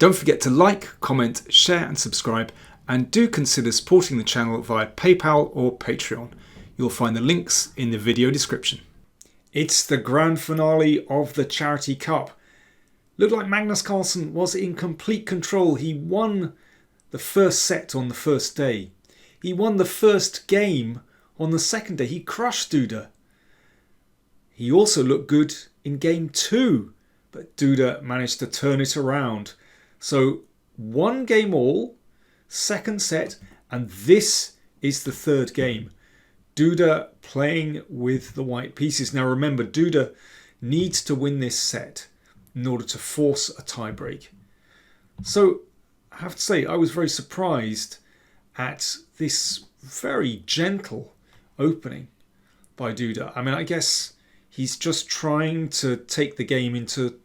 Don't forget to like, comment, share and subscribe, and do consider supporting the channel via PayPal or Patreon. You'll find the links in the video description. It's the grand finale of the Charity Cup. Looked like Magnus Carlsen was in complete control. He won the first set on the first day. He won the first game on the second day. He crushed Duda. He also looked good in game 2, but Duda managed to turn it around. So 1 game all, second set, and this is the third game. Duda playing with the white pieces. Now remember, Duda needs to win this set in order to force a tiebreak. So I have to say, I was very surprised at this very gentle opening by Duda. I mean, I guess he's just trying to take the game into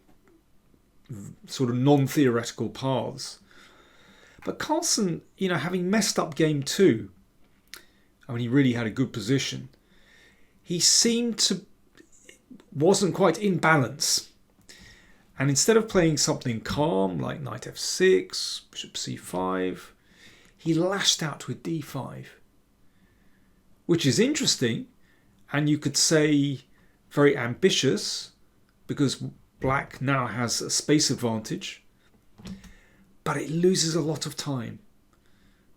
sort of non-theoretical paths. But Carlsen, having messed up game 2, I mean, he really had a good position. He wasn't quite in balance. And instead of playing something calm like knight f6, bishop c5, he lashed out with d5. Which is interesting, and you could say very ambitious, because black now has a space advantage. But it loses a lot of time.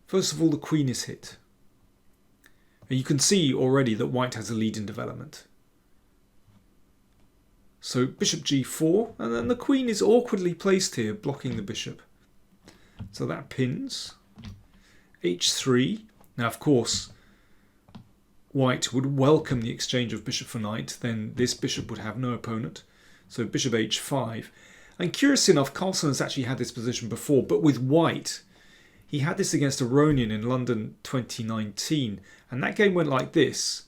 First of all, the queen is hit. And you can see already that white has a lead in development. So bishop g4, and then the queen is awkwardly placed here, blocking the bishop. So that pins. h3. Now, of course, white would welcome the exchange of bishop for knight. Then this bishop would have no opponent. So bishop h5. And curious enough, Carlsen has actually had this position before, but with white. He had this against Aronian in London 2019, and that game went like this.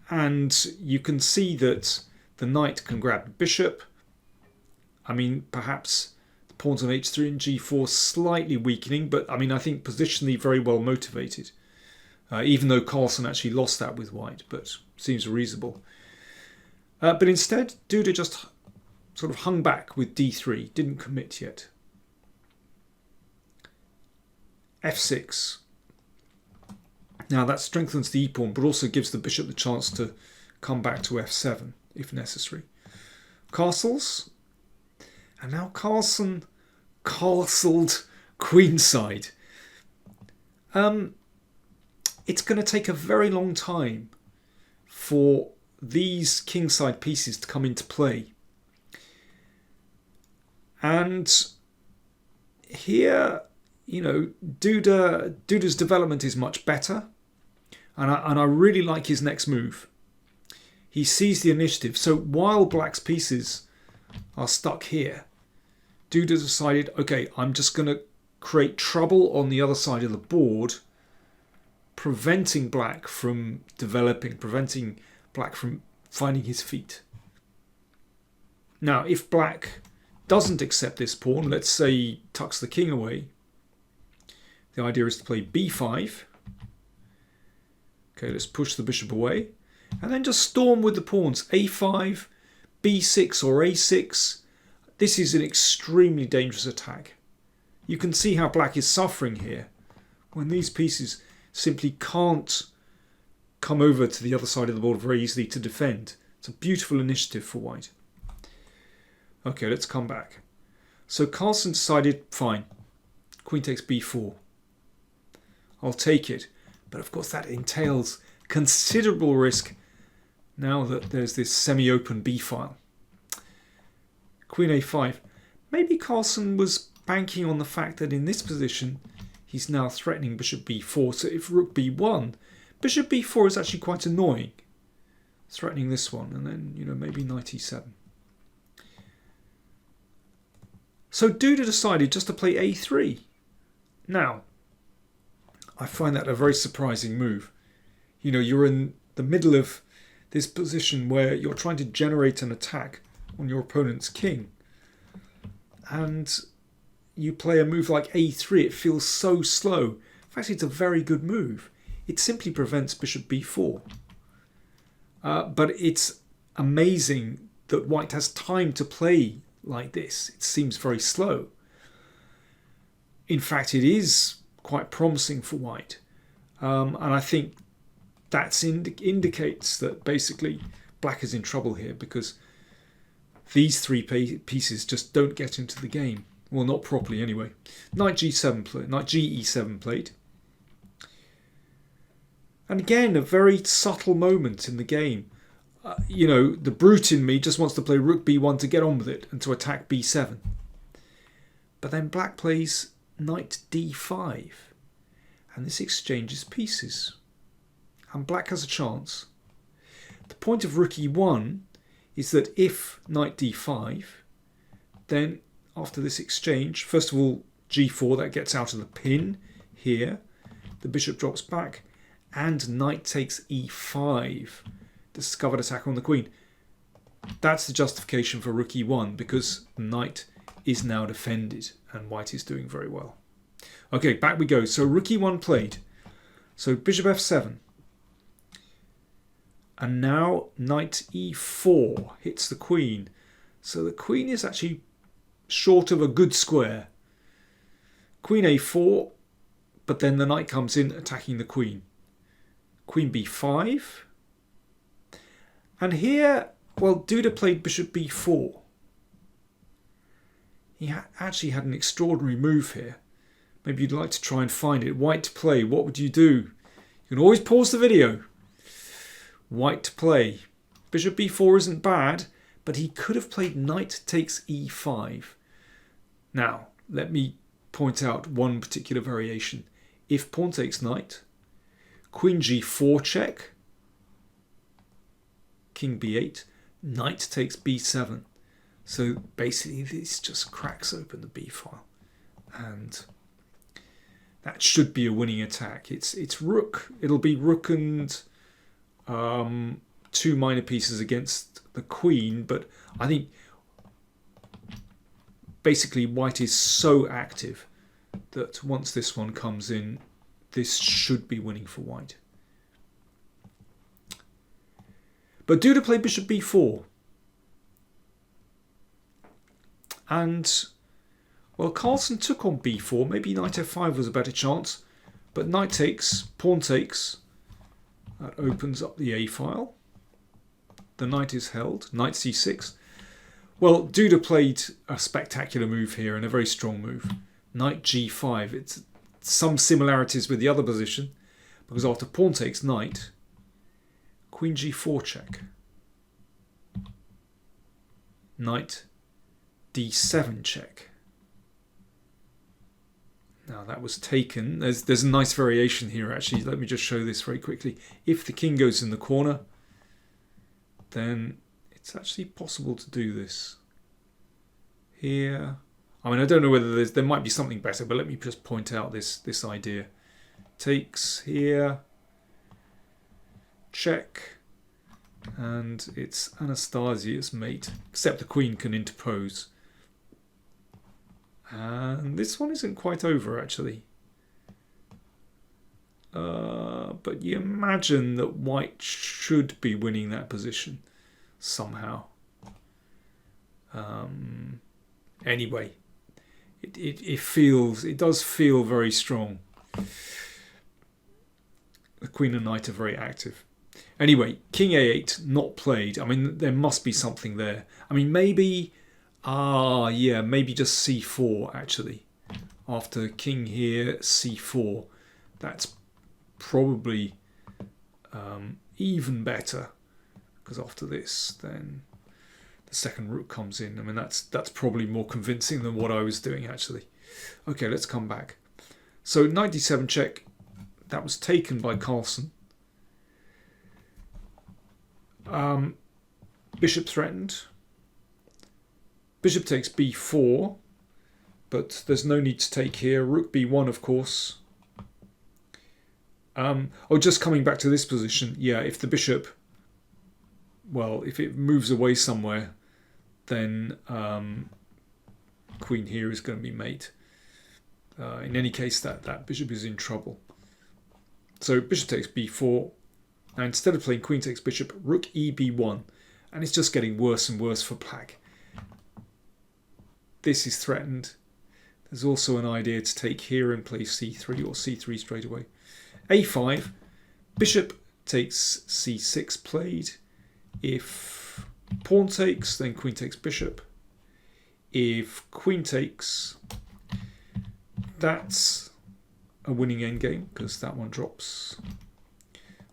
And you can see that the knight can grab the bishop. I mean, perhaps the pawns on h3 and g4 slightly weakening, but I mean, I think positionally very well motivated. Even though Carlsen actually lost that with white, but seems reasonable. But instead, Duda just sort of hung back with d3, didn't commit yet. f6. Now that strengthens the e-pawn, but also gives the bishop the chance to come back to f7 if necessary. Castles. And now Carlsen castled queenside. It's going to take a very long time for these kingside pieces to come into play. And here, Duda's development is much better. And I really like his next move. He sees the initiative. So while black's pieces are stuck here, Duda decided, okay, I'm just going to create trouble on the other side of the board, preventing black from developing, preventing black from finding his feet. Now, if black doesn't accept this pawn, let's say he tucks the king away, the idea is to play b5. Okay, let's push the bishop away. And then just storm with the pawns. a5, b6 or a6. This is an extremely dangerous attack. You can see how black is suffering here when these pieces simply can't come over to the other side of the board very easily to defend. It's a beautiful initiative for white. Okay, let's come back. So Carlsen decided, fine, queen takes b4. I'll take it. But of course that entails considerable risk now that there's this semi-open b-file. Queen a5. Maybe Carlsen was banking on the fact that in this position he's now threatening bishop b4. So if rook b1, bishop b4 is actually quite annoying. Threatening this one, and then maybe knight e7. So Duda decided just to play a3. Now, I find that a very surprising move. You're in the middle of this position where you're trying to generate an attack on your opponent's king. And you play a move like a3. It feels so slow. In fact, it's a very good move. It simply prevents bishop b4. But it's amazing that white has time to play like this. It seems very slow. In fact, it is quite promising for white. And I think that indicates that basically black is in trouble here, because these three pieces just don't get into the game. Well, not properly anyway. Knight G7 knight GE7 played. And again, a very subtle moment in the game. You know, the brute in me just wants to play rook b1 to get on with it and to attack b7. But then black plays knight d5. And this exchanges pieces. And black has a chance. The point of rook e1 is that if knight d5, then after this exchange, first of all, g4, that gets out of the pin here. The bishop drops back, and knight takes e5. Discovered attack on the queen. That's the justification for rook e1, because the knight is now defended, and white is doing very well. Okay, back we go. So rook e1 played. So bishop f7. And now knight e4 hits the queen. So the queen is actually short of a good square. Queen a4, but then the knight comes in attacking the queen. Queen b5. And here, well, Duda played bishop b4. He actually had an extraordinary move here. Maybe you'd like to try and find it. White to play, what would you do? You can always pause the video. White to play. Bishop b4 isn't bad, but he could have played knight takes e5. Now, let me point out one particular variation. If pawn takes knight, queen g4 check, king b8, knight takes b7. So basically this just cracks open the b file. And that should be a winning attack. It's rook. It'll be rook and two minor pieces against the queen, but I think basically white is so active that once this one comes in, this should be winning for white. But Duda played bishop b4. And, well, Carlsen took on b4. Maybe knight f5 was a better chance. But knight takes, pawn takes. That opens up the a file. The knight is held. Knight c6. Well, Duda played a spectacular move here and a very strong move. Knight g5. It's some similarities with the other position, because after pawn takes knight, queen g4 check. Knight d7 check. Now that was taken. There's a nice variation here actually. Let me just show this very quickly. If the king goes in the corner, then it's actually possible to do this. Here, I mean, I don't know whether there might be something better, but let me just point out this idea. Takes here, check, and it's Anastasia's mate, except the queen can interpose. And this one isn't quite over actually. But you imagine that white should be winning that position somehow. Anyway, it does feel very strong. The queen and knight are very active. Anyway, king a8 not played. I mean, there must be something there. I mean, maybe, yeah, maybe just c4 actually. After king here, c4. That's probably even better, because after this, then the second rook comes in. I mean, that's probably more convincing than what I was doing actually. Okay, let's come back. So knight d7 check. That was taken by Carlsen. Bishop threatened. Bishop takes b4, but there's no need to take here. Rook b1, of course. Oh, just coming back to this position. Yeah, if the bishop, well, if it moves away somewhere, then queen here is going to be mate. In any case, that bishop is in trouble. So bishop takes b4. Now instead of playing queen takes bishop, rook e b1. And it's just getting worse and worse for black. this is threatened. There's also an idea to take here and play c3 or c3 straight away. a5, bishop takes c6 played. If pawn takes, then queen takes bishop. If queen takes, that's a winning endgame because that one drops.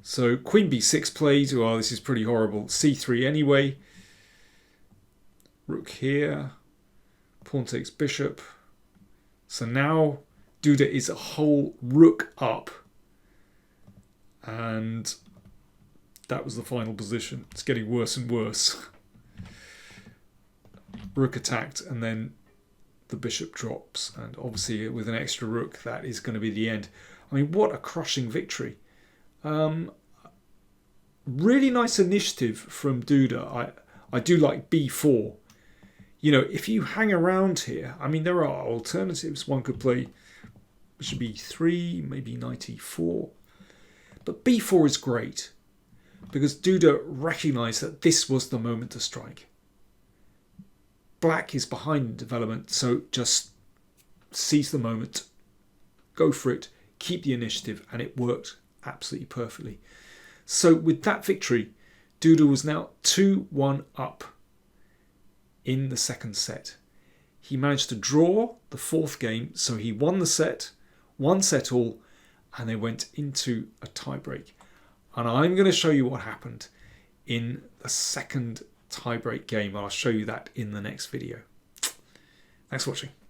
So queen b6 played. Well, this is pretty horrible. c3 anyway. Rook here. Pawn takes bishop. So now Duda is a whole rook up. And that was the final position. It's getting worse and worse. Rook attacked and then the bishop drops. And obviously with an extra rook, that is going to be the end. I mean, what a crushing victory. Really nice initiative from Duda. I do like b4. You know, if you hang around here, I mean, there are alternatives. One could play bishop b3, maybe knight e4. But b4 is great because Duda recognised that this was the moment to strike. Black is behind in development, so just seize the moment, go for it, keep the initiative, and it worked absolutely perfectly. So with that victory, Duda was now 2-1 up in the second set. He managed to draw the fourth game, so he won the set, one set all, and they went into a tiebreak. And I'm going to show you what happened in the second tiebreak game. I'll show you that in the next video. Thanks for watching.